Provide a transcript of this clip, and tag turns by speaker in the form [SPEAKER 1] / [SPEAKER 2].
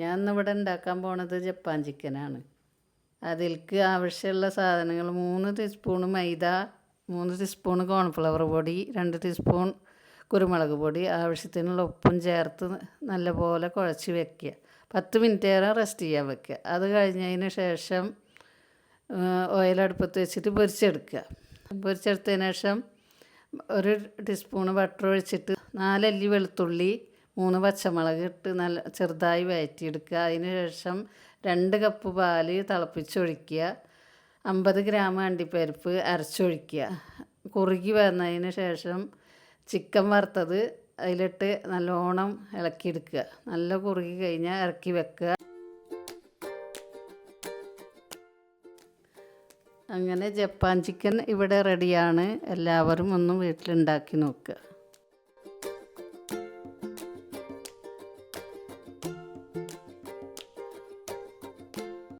[SPEAKER 1] ഞാൻ ഇന്നിവിടെ ഉണ്ടാക്കാൻ പോണത് ജപ്പാൻ ചിക്കനാണ്. അതിലേക്ക് ആവശ്യമുള്ള സാധനങ്ങൾ 3 ടീസ്പൂൺ മൈദ, 3 ടീസ്പൂൺ കോൺഫ്ലവർ പൊടി, 2 ടീസ്പൂൺ കുരുമുളക് പൊടി, ആവശ്യത്തിനുള്ള ഉപ്പും ചേർത്ത് നല്ലപോലെ കുഴച്ച് വെക്കുക. 10 മിനിറ്റ് നേരം റെസ്റ്റ് ചെയ്യാൻ വെക്കുക. അത് കഴിഞ്ഞതിന് ശേഷം ഓയിൽ അടുപ്പത്ത് വെച്ചിട്ട് പൊരിച്ചെടുക്കുക. പൊരിച്ചെടുത്തതിന് ശേഷം 1 ടീസ്പൂൺ ബട്ടർ ഒഴിച്ചിട്ട് 4 അല്ലി വെളുത്തുള്ളി, 3 പച്ചമുളക് ഇട്ട് നല്ല ചെറുതായി വഴറ്റിയെടുക്കുക. അതിന് ശേഷം 2 കപ്പ് പാൽ തിളപ്പിച്ചൊഴിക്കുക. 50 ഗ്രാം അണ്ടിപ്പരിപ്പ് അരച്ചൊഴിക്കുക. കുറുകി വന്നതിന് ശേഷം ചിക്കൻ വറുത്തത് അതിലിട്ട് നല്ലോണം ഇളക്കിയെടുക്കുക. നല്ല കുറുകി കഴിഞ്ഞാൽ ഇറക്കി വെക്കുക. അങ്ങനെ ജപ്പാൻ ചിക്കൻ ഇവിടെ റെഡിയാണ്. എല്ലാവരും ഒന്ന് വീട്ടിലുണ്ടാക്കി നോക്കുക.